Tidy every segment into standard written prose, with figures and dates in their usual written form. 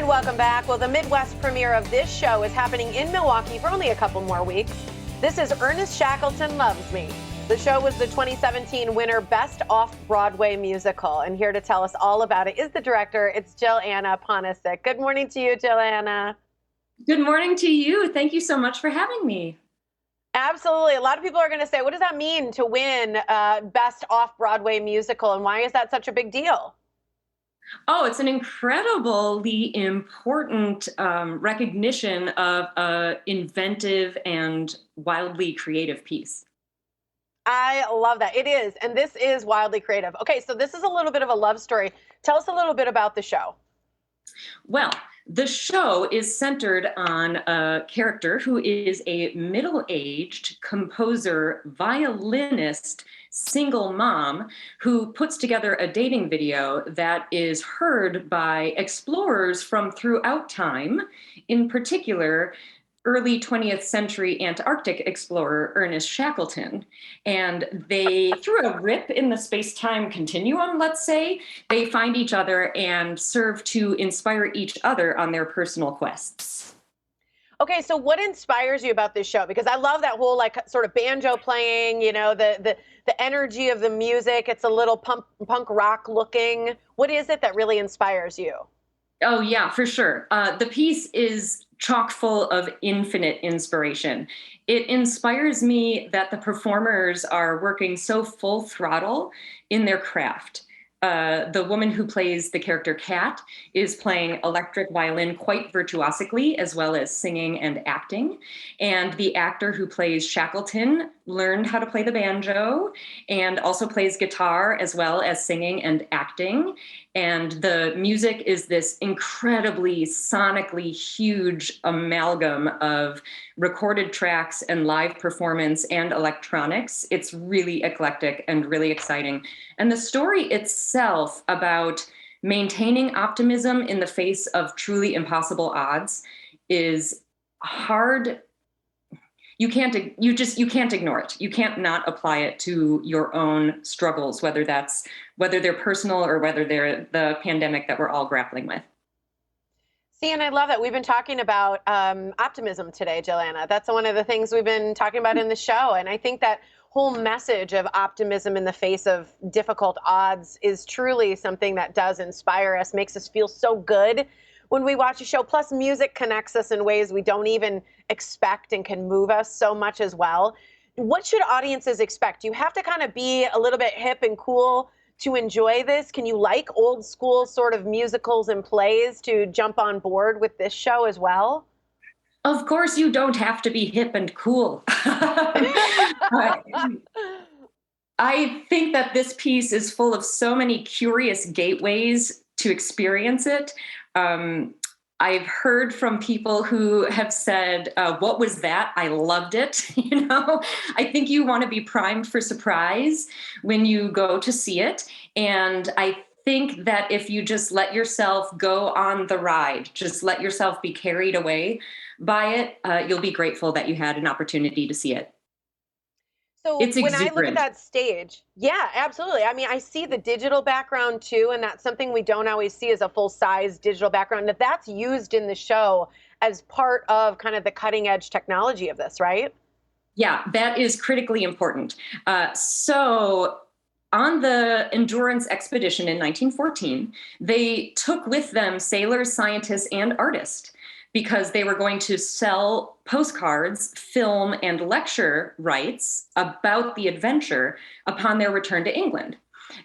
And welcome back. Well, the Midwest premiere of this show is happening in Milwaukee for only a couple more weeks. This is Ernest Shackleton Loves Me. The show was the 2017 winner Best Off-Broadway Musical. And here to tell us all about it is the director. It's Joanna Ponasik. Good morning to you, Joanna. Good morning to you. Thank you so much for having me. Absolutely. A lot of people are going to say, what does that mean to win Best Off-Broadway Musical? And why is that such a big deal? Oh, it's an incredibly important recognition of an inventive and wildly creative piece. I love that. It is. And this is wildly creative. Okay, so this is a little bit of a love story. Tell us a little bit about the show. Well, the show is centered on a character who is a middle-aged composer, violinist, single mom who puts together a dating video that is heard by explorers from throughout time, in particular, early 20th century Antarctic explorer Ernest Shackleton. And they, through a rip in the space-time continuum, let's say, they find each other and serve to inspire each other on their personal quests. Okay, so what inspires you about this show? Because I love that whole like sort of banjo playing, you know, the energy of the music. It's a little punk rock looking. What is it that really inspires you? Oh, yeah, for sure. The piece is chock full of infinite inspiration. It inspires me that the performers are working so full throttle in their craft. The woman who plays the character Kat is playing electric violin quite virtuosically, as well as singing and acting. And the actor who plays Shackleton learned how to play the banjo and also plays guitar, as well as singing and acting. And the music is this incredibly sonically huge amalgam of recorded tracks and live performance and electronics. It's really eclectic and really exciting. And the story itself about maintaining optimism in the face of truly impossible odds is hard. You can't ignore it. You can't not apply it to your own struggles, whether they're personal or whether they're the pandemic that we're all grappling with. See, and I love that. We've been talking about optimism today, Joanna. That's one of the things we've been talking about in the show. And I think that whole message of optimism in the face of difficult odds is truly something that does inspire us, makes us feel so good when we watch a show. Plus, music connects us in ways we don't even expect and can move us so much as well. What should audiences expect? You have to kind of be a little bit hip and cool to enjoy this. Can you like old school sort of musicals and plays to jump on board with this show as well? Of course, you don't have to be hip and cool. I think that this piece is full of so many curious gateways to experience it. I've heard from people who have said, what was that? I loved it. I think you want to be primed for surprise when you go to see it. And I think that if you just let yourself go on the ride, just let yourself be carried away by it, you'll be grateful that you had an opportunity to see it. So It's when I look at exuberant. that stage, yeah, absolutely. I mean, I see the digital background too, and that's something we don't always see as a full-size digital background. That's used in the show as part of kind of the cutting edge technology of this, right? Yeah, that is critically important. So on the Endurance expedition in 1914, they took with them sailors, scientists, and artists because they were going to sell postcards, film, and lecture rights about the adventure upon their return to England.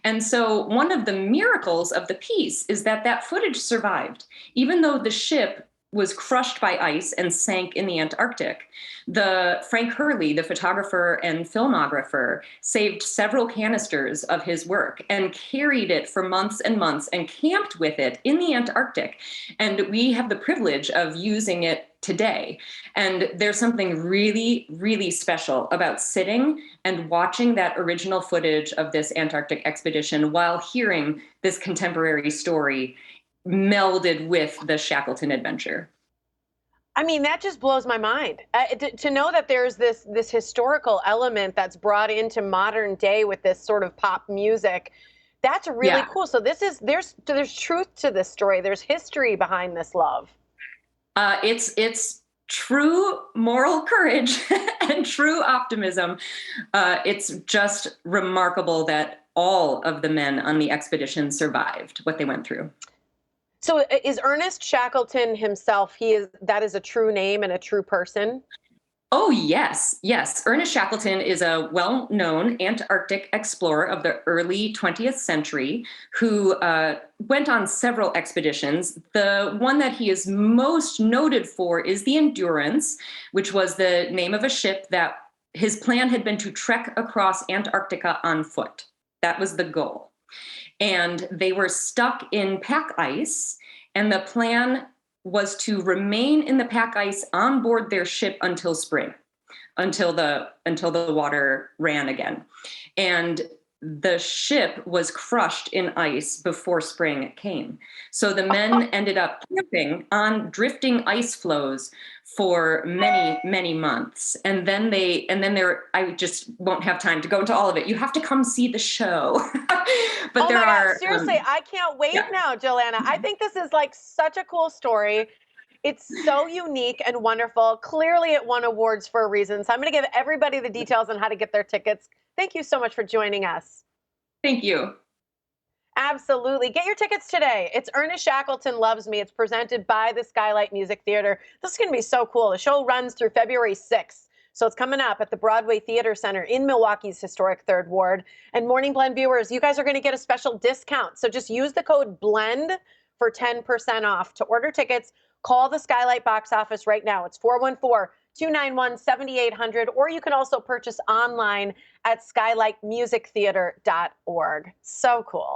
And so one of the miracles of the piece is that that footage survived, even though the ship was crushed by ice and sank in the Antarctic. The Frank Hurley, the photographer and filmographer, saved several canisters of his work and carried it for months and months and camped with it in the Antarctic. And we have the privilege of using it today. And there's something really, really special about sitting and watching that original footage of this Antarctic expedition while hearing this contemporary story melded with the Shackleton adventure. I mean, that just blows my mind. To know that there's this historical element that's brought into modern day with this sort of pop music That's really Yeah. cool. So there's truth to this story. There's history behind this love. It's true moral courage and true optimism. It's just remarkable that all of the men on the expedition survived what they went through. So is Ernest Shackleton himself, that is a true name and a true person? Oh, yes, yes. Ernest Shackleton is a well known Antarctic explorer of the early 20th century who went on several expeditions. The one that he is most noted for is the Endurance, which was the name of a ship that his plan had been to trek across Antarctica on foot. That was the goal. And they were stuck in pack ice, and the plan was to remain in the pack ice on board their ship until spring, until the water ran again. And the ship was crushed in ice before spring came. So the men ended up camping on drifting ice floes for many, many months. I just won't have time to go into all of it. You have to come see the show. But Oh there my gosh, are, seriously, I can't wait yeah. now, Joanna. I think this is like such a cool story. It's so unique and wonderful. Clearly, it won awards for a reason. So I'm going to give everybody the details on how to get their tickets. Thank you so much for joining us. Thank you. Absolutely. Get your tickets today. It's Ernest Shackleton Loves Me. It's presented by the Skylight Music Theater. This is going to be so cool. The show runs through February 6th. So it's coming up at the Broadway Theater Center in Milwaukee's historic Third Ward. And Morning Blend viewers, you guys are going to get a special discount. So just use the code BLEND for 10% off. To order tickets, call the Skylight box office right now. It's 414-291-7800, or you can also purchase online at skylightmusictheater.org. So cool.